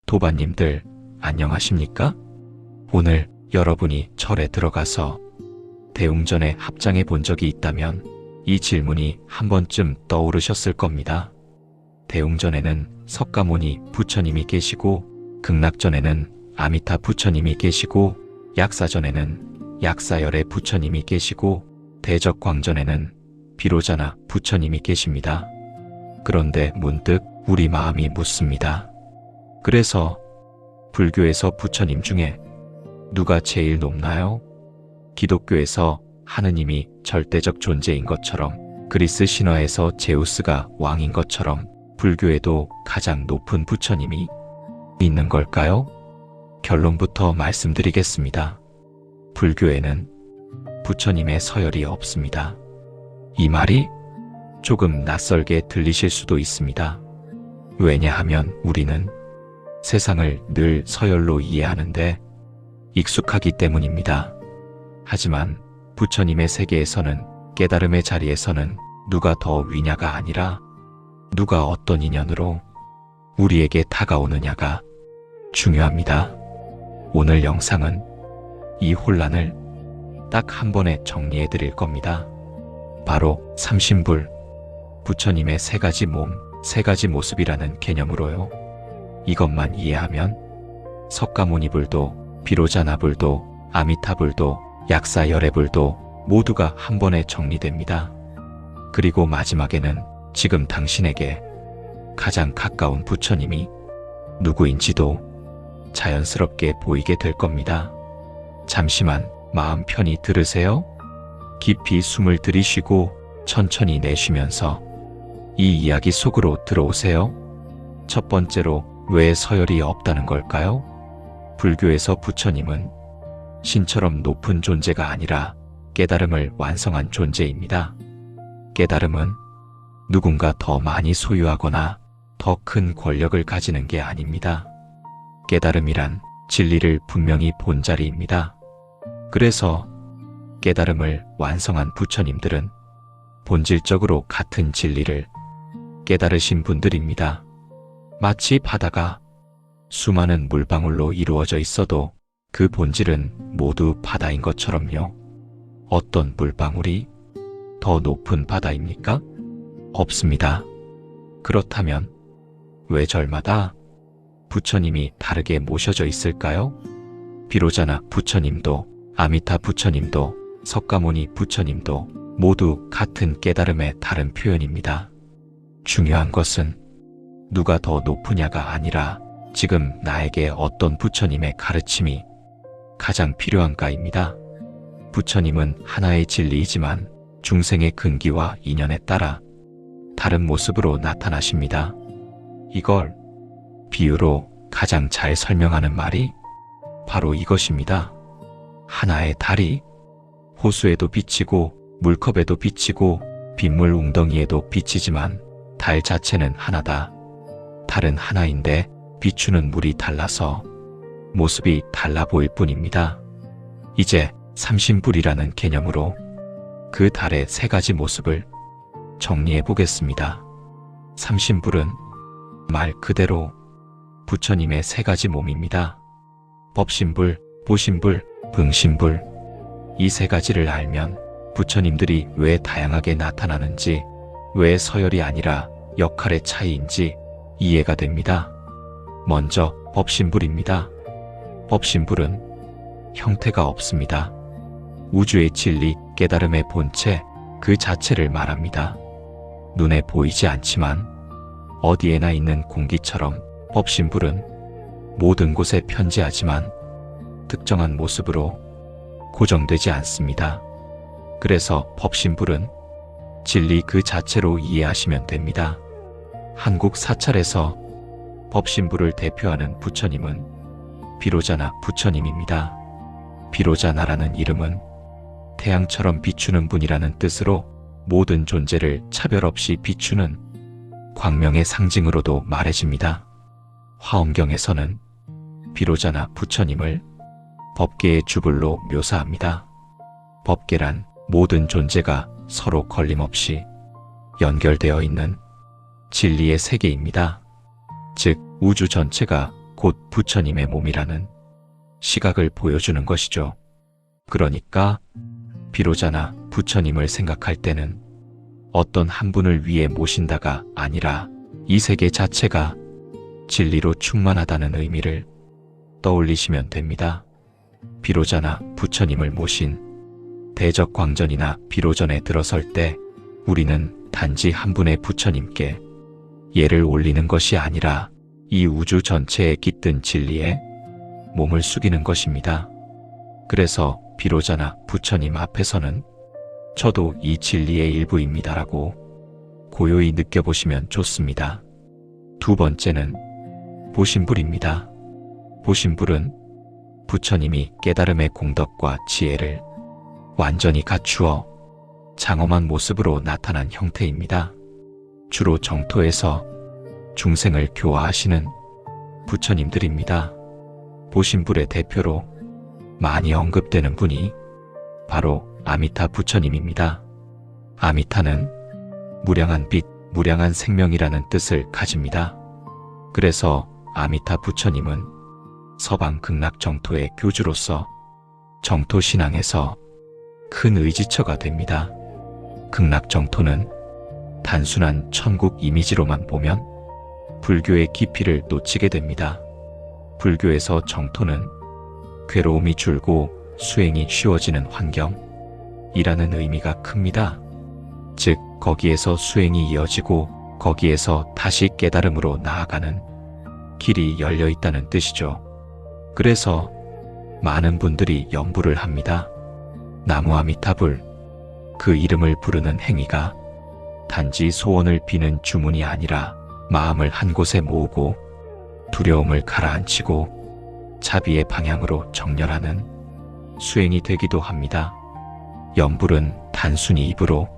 도반님들 안녕하십니까? 오늘 여러분이 절에 들어가서 대웅전에 합장해 본 적이 있다면 이 질문이 한 번쯤 떠오르셨을 겁니다. 대웅전에는 석가모니 부처님이 계시고, 극락전에는 아미타 부처님이 계시고, 약사전에는 약사열의 부처님이 계시고, 대적광전에는 비로자나 부처님이 계십니다. 그런데 문득 우리 마음이 묻습니다. 그래서 불교에서 부처님 중에 누가 제일 높나요? 기독교에서 하느님이 절대적 존재인 것처럼, 그리스 신화에서 제우스가 왕인 것처럼 불교에도 가장 높은 부처님이 있는 걸까요? 결론부터 말씀드리겠습니다. 불교에는 부처님의 서열이 없습니다. 이 말이 조금 낯설게 들리실 수도 있습니다. 왜냐하면 우리는 세상을 늘 서열로 이해하는데 익숙하기 때문입니다. 하지만 부처님의 세계에서는, 깨달음의 자리에서는 누가 더 위냐가 아니라 누가 어떤 인연으로 우리에게 다가오느냐가 중요합니다. 오늘 영상은 이 혼란을 딱 한 번에 정리해 드릴 겁니다. 바로 삼신불, 부처님의 세 가지 몸, 세 가지 모습이라는 개념으로요. 이것만 이해하면 석가모니불도, 비로자나불도, 아미타불도, 약사열애불도 모두가 한 번에 정리됩니다. 그리고 마지막에는 지금 당신에게 가장 가까운 부처님이 누구인지도 자연스럽게 보이게 될 겁니다. 잠시만 마음 편히 들으세요. 깊이 숨을 들이쉬고 천천히 내쉬면서 이 이야기 속으로 들어오세요. 첫 번째로, 왜 서열이 없다는 걸까요? 불교에서 부처님은 신처럼 높은 존재가 아니라 깨달음을 완성한 존재입니다. 깨달음은 누군가 더 많이 소유하거나 더 큰 권력을 가지는 게 아닙니다. 깨달음이란 진리를 분명히 본 자리입니다. 그래서 깨달음을 완성한 부처님들은 본질적으로 같은 진리를 깨달으신 분들입니다. 마치 바다가 수많은 물방울로 이루어져 있어도 그 본질은 모두 바다인 것처럼요. 어떤 물방울이 더 높은 바다입니까? 없습니다. 그렇다면 왜 절마다 부처님이 다르게 모셔져 있을까요? 비로자나 부처님도, 아미타 부처님도, 석가모니 부처님도 모두 같은 깨달음의 다른 표현입니다. 중요한 것은 누가 더 높으냐가 아니라 지금 나에게 어떤 부처님의 가르침이 가장 필요한가입니다. 부처님은 하나의 진리이지만 중생의 근기와 인연에 따라 다른 모습으로 나타나십니다. 이걸 비유로 가장 잘 설명하는 말이 바로 이것입니다. 하나의 달이 호수에도 비치고 물컵에도 비치고 빗물 웅덩이에도 비치지만 달 자체는 하나다. 달은 하나인데 비추는 물이 달라서 모습이 달라 보일 뿐입니다. 이제 삼신불이라는 개념으로 그 달의 세 가지 모습을 정리해 보겠습니다. 삼신불은 말 그대로 부처님의 세 가지 몸입니다. 법신불, 보신불, 등신불. 이 세 가지를 알면 부처님들이 왜 다양하게 나타나는지, 왜 서열이 아니라 역할의 차이인지 이해가 됩니다. 먼저 법신불입니다. 법신불은 형태가 없습니다. 우주의 진리, 깨달음의 본체 그 자체를 말합니다. 눈에 보이지 않지만 어디에나 있는 공기처럼 법신불은 모든 곳에 편재하지만 특정한 모습으로 고정되지 않습니다. 그래서 법신불은 진리 그 자체로 이해하시면 됩니다. 한국 사찰에서 법신불을 대표하는 부처님은 비로자나 부처님입니다. 비로자나라는 이름은 태양처럼 비추는 분이라는 뜻으로 모든 존재를 차별 없이 비추는 광명의 상징으로도 말해집니다. 화엄경에서는 비로자나 부처님을 법계의 주불로 묘사합니다. 법계란 모든 존재가 서로 걸림없이 연결되어 있는 진리의 세계입니다. 즉 우주 전체가 곧 부처님의 몸이라는 시각을 보여주는 것이죠. 그러니까 비로자나 부처님을 생각할 때는 어떤 한 분을 위해 모신다가 아니라 이 세계 자체가 진리로 충만하다는 의미를 떠올리시면 됩니다. 비로자나 부처님을 모신 대적광전이나 비로전에 들어설 때 우리는 단지 한 분의 부처님께 예를 올리는 것이 아니라 이 우주 전체에 깃든 진리에 몸을 숙이는 것입니다. 그래서 비로자나 부처님 앞에서는 저도 이 진리의 일부입니다라고 고요히 느껴보시면 좋습니다. 두 번째는 보신불입니다. 보신불은 부처님이 깨달음의 공덕과 지혜를 완전히 갖추어 장엄한 모습으로 나타난 형태입니다. 주로 정토에서 중생을 교화하시는 부처님들입니다. 보신불의 대표로 많이 언급되는 분이 바로 아미타 부처님입니다. 아미타는 무량한 빛, 무량한 생명이라는 뜻을 가집니다. 그래서 아미타 부처님은 서방 극락 정토의 교주로서 정토 신앙에서 큰 의지처가 됩니다. 극락 정토는 단순한 천국 이미지로만 보면 불교의 깊이를 놓치게 됩니다. 불교에서 정토는 괴로움이 줄고 수행이 쉬워지는 환경이라는 의미가 큽니다. 즉, 거기에서 수행이 이어지고 거기에서 다시 깨달음으로 나아가는 길이 열려 있다는 뜻이죠. 그래서 많은 분들이 염불을 합니다. 나무아미타불, 그 이름을 부르는 행위가 단지 소원을 비는 주문이 아니라 마음을 한 곳에 모으고 두려움을 가라앉히고 자비의 방향으로 정렬하는 수행이 되기도 합니다. 염불은 단순히 입으로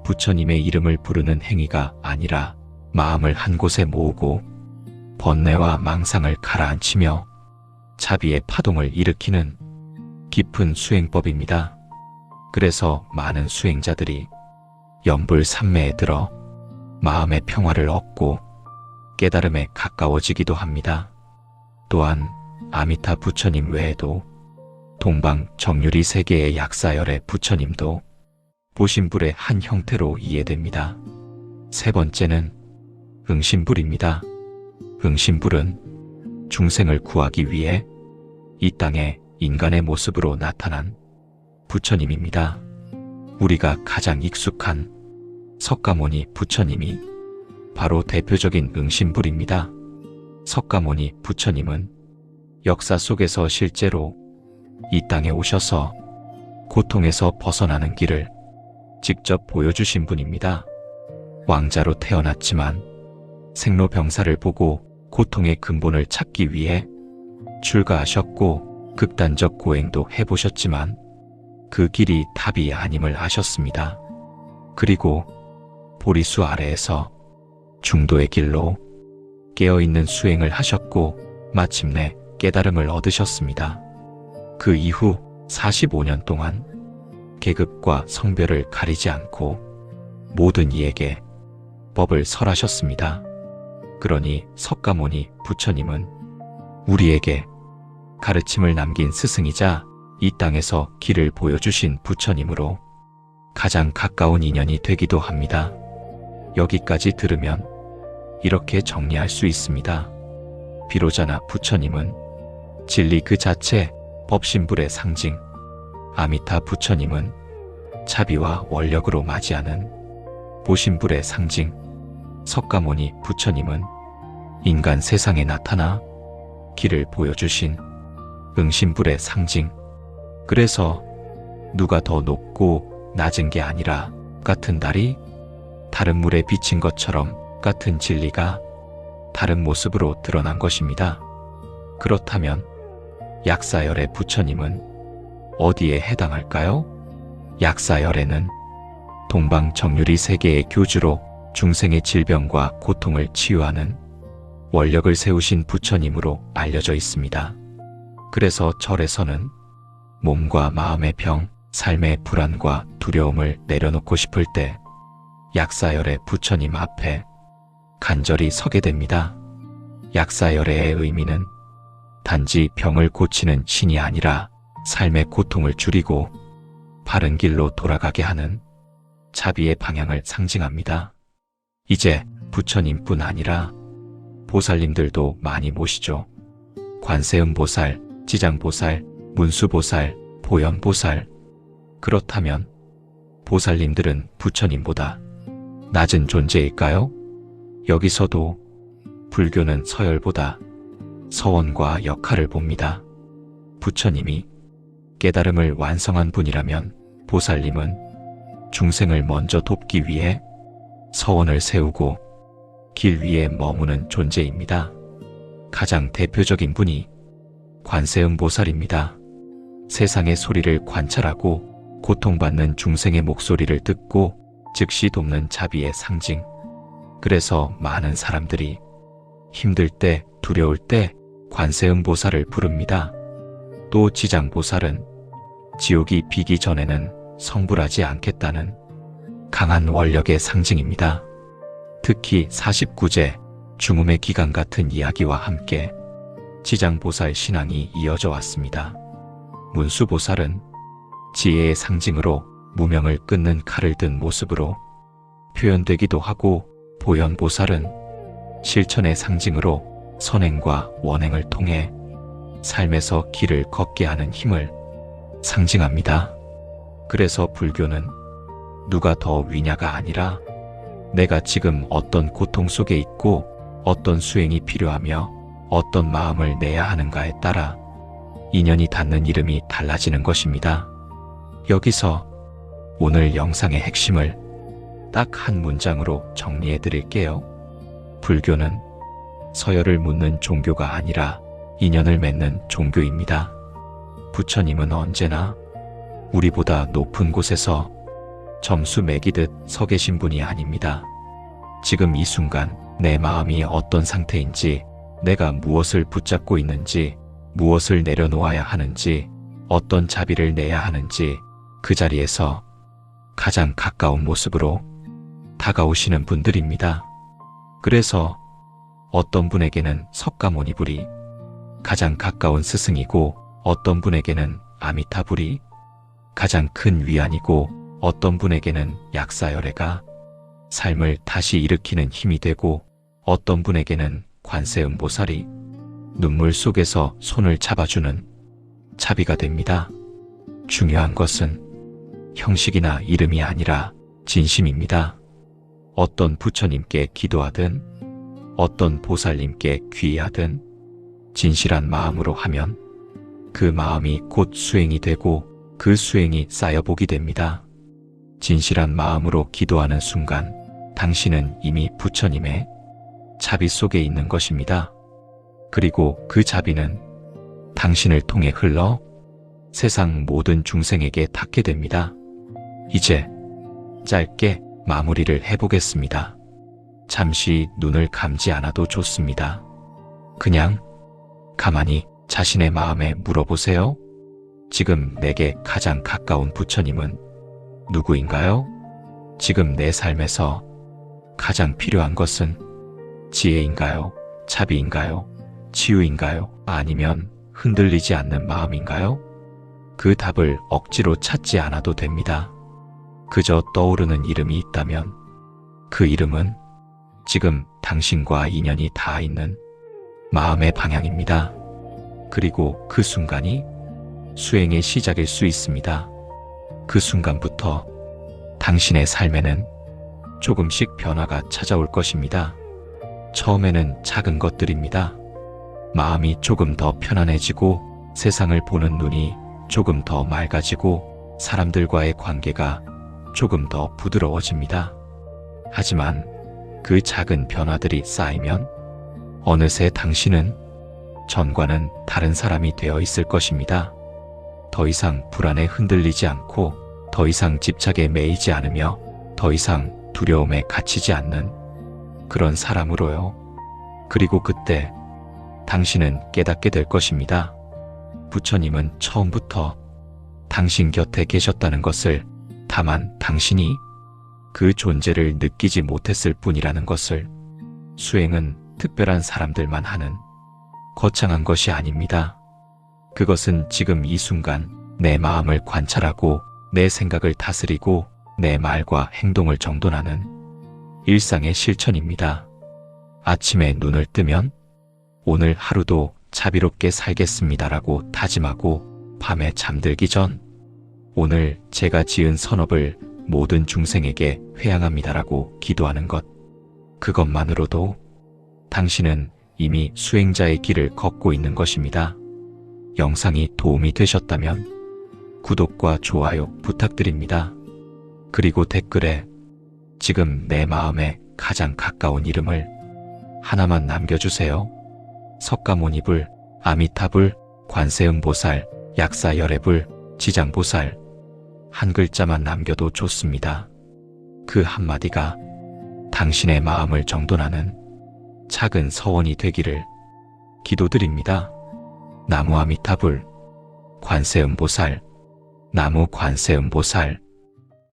부처님의 이름을 부르는 행위가 아니라 마음을 한 곳에 모으고 번뇌와 망상을 가라앉히며 자비의 파동을 일으키는 깊은 수행법입니다. 그래서 많은 수행자들이 염불 삼매에 들어 마음의 평화를 얻고 깨달음에 가까워지기도 합니다. 또한 아미타 부처님 외에도 동방 정유리 세계의 약사열의 부처님도 보신불의 한 형태로 이해됩니다. 세 번째는 응신불입니다. 응신불은 중생을 구하기 위해 이 땅에 인간의 모습으로 나타난 부처님입니다. 우리가 가장 익숙한 석가모니 부처님이 바로 대표적인 응신불입니다. 석가모니 부처님은 역사 속에서 실제로 이 땅에 오셔서 고통에서 벗어나는 길을 직접 보여주신 분입니다. 왕자로 태어났지만 생로병사를 보고 고통의 근본을 찾기 위해 출가하셨고 극단적 고행도 해보셨지만 그 길이 답이 아님을 아셨습니다. 그리고 보리수 아래에서 중도의 길로 깨어있는 수행을 하셨고 마침내 깨달음을 얻으셨습니다. 그 이후 45년 동안 계급과 성별을 가리지 않고 모든 이에게 법을 설하셨습니다. 그러니 석가모니 부처님은 우리에게 가르침을 남긴 스승이자 이 땅에서 길을 보여주신 부처님으로 가장 가까운 인연이 되기도 합니다. 여기까지 들으면 이렇게 정리할 수 있습니다. 비로자나 부처님은 진리 그 자체, 법신불의 상징, 아미타 부처님은 자비와 원력으로 맞이하는 보신불의 상징, 석가모니 부처님은 인간 세상에 나타나 길을 보여주신 응신불의 상징. 그래서 누가 더 높고 낮은 게 아니라 같은 달이 다른 물에 비친 것처럼 같은 진리가 다른 모습으로 드러난 것입니다. 그렇다면 약사열의 부처님은 어디에 해당할까요? 약사열에는 동방정유리 세계의 교주로 중생의 질병과 고통을 치유하는 원력을 세우신 부처님으로 알려져 있습니다. 그래서 절에서는 몸과 마음의 병, 삶의 불안과 두려움을 내려놓고 싶을 때 약사열의 부처님 앞에 간절히 서게 됩니다. 약사열애의 의미는 단지 병을 고치는 신이 아니라 삶의 고통을 줄이고 바른 길로 돌아가게 하는 자비의 방향을 상징합니다. 이제 부처님뿐 아니라 보살님들도 많이 모시죠. 관세음보살, 지장보살, 문수보살, 보현보살. 그렇다면 보살님들은 부처님보다 낮은 존재일까요? 여기서도 불교는 서열보다 서원과 역할을 봅니다. 부처님이 깨달음을 완성한 분이라면 보살님은 중생을 먼저 돕기 위해 서원을 세우고 길 위에 머무는 존재입니다. 가장 대표적인 분이 관세음보살입니다. 세상의 소리를 관찰하고 고통받는 중생의 목소리를 듣고 즉시 돕는 자비의 상징. 그래서 많은 사람들이 힘들 때, 두려울 때 관세음보살을 부릅니다. 또 지장보살은 지옥이 비기 전에는 성불하지 않겠다는 강한 원력의 상징입니다. 특히 49제 중음의 기간 같은 이야기와 함께 지장보살 신앙이 이어져 왔습니다. 문수보살은 지혜의 상징으로 무명을 끊는 칼을 든 모습으로 표현되기도 하고, 보현보살은 실천의 상징으로 선행과 원행을 통해 삶에서 길을 걷게 하는 힘을 상징합니다. 그래서 불교는 누가 더 위냐가 아니라 내가 지금 어떤 고통 속에 있고 어떤 수행이 필요하며 어떤 마음을 내야 하는가에 따라 인연이 닿는 이름이 달라지는 것입니다. 여기서 오늘 영상의 핵심을 딱 한 문장으로 정리해 드릴게요. 불교는 서열을 묻는 종교가 아니라 인연을 맺는 종교입니다. 부처님은 언제나 우리보다 높은 곳에서 점수 매기듯 서 계신 분이 아닙니다. 지금 이 순간 내 마음이 어떤 상태인지, 내가 무엇을 붙잡고 있는지, 무엇을 내려놓아야 하는지, 어떤 자비를 내야 하는지 그 자리에서 가장 가까운 모습으로 다가오시는 분들입니다. 그래서 어떤 분에게는 석가모니불이 가장 가까운 스승이고, 어떤 분에게는 아미타불이 가장 큰 위안이고, 어떤 분에게는 약사열애가 삶을 다시 일으키는 힘이 되고, 어떤 분에게는 관세음보살이 눈물 속에서 손을 잡아주는 자비가 됩니다. 중요한 것은 형식이나 이름이 아니라 진심입니다. 어떤 부처님께 기도하든 어떤 보살님께 귀의하든 진실한 마음으로 하면 그 마음이 곧 수행이 되고 그 수행이 쌓여보게 됩니다. 진실한 마음으로 기도하는 순간 당신은 이미 부처님의 자비 속에 있는 것입니다. 그리고 그 자비는 당신을 통해 흘러 세상 모든 중생에게 닿게 됩니다. 이제 짧게 마무리를 해보겠습니다. 잠시 눈을 감지 않아도 좋습니다. 그냥 가만히 자신의 마음에 물어보세요. 지금 내게 가장 가까운 부처님은 누구인가요? 지금 내 삶에서 가장 필요한 것은 지혜인가요? 자비인가요? 치유인가요? 아니면 흔들리지 않는 마음인가요? 그 답을 억지로 찾지 않아도 됩니다. 그저 떠오르는 이름이 있다면 그 이름은 지금 당신과 인연이 닿아 있는 마음의 방향입니다. 그리고 그 순간이 수행의 시작일 수 있습니다. 그 순간부터 당신의 삶에는 조금씩 변화가 찾아올 것입니다. 처음에는 작은 것들입니다. 마음이 조금 더 편안해지고 세상을 보는 눈이 조금 더 맑아지고 사람들과의 관계가 조금 더 부드러워집니다. 하지만 그 작은 변화들이 쌓이면 어느새 당신은 전과는 다른 사람이 되어 있을 것입니다. 더 이상 불안에 흔들리지 않고, 더 이상 집착에 매이지 않으며, 더 이상 두려움에 갇히지 않는 그런 사람으로요. 그리고 그때 당신은 깨닫게 될 것입니다. 부처님은 처음부터 당신 곁에 계셨다는 것을, 다만 당신이 그 존재를 느끼지 못했을 뿐이라는 것을. 수행은 특별한 사람들만 하는 거창한 것이 아닙니다. 그것은 지금 이 순간 내 마음을 관찰하고 내 생각을 다스리고 내 말과 행동을 정돈하는 일상의 실천입니다. 아침에 눈을 뜨면 오늘 하루도 자비롭게 살겠습니다라고 다짐하고 밤에 잠들기 전 오늘 제가 지은 선업을 모든 중생에게 회양합니다라고 기도하는 것. 그것만으로도 당신은 이미 수행자의 길을 걷고 있는 것입니다. 영상이 도움이 되셨다면 구독과 좋아요 부탁드립니다. 그리고 댓글에 지금 내 마음에 가장 가까운 이름을 하나만 남겨주세요. 석가모니불, 아미타불, 관세음보살, 약사열애불, 지장보살 한 글자만 남겨도 좋습니다. 그 한마디가 당신의 마음을 정돈하는 작은 서원이 되기를 기도드립니다. 나무 아미타불, 관세음보살, 나무 관세음보살.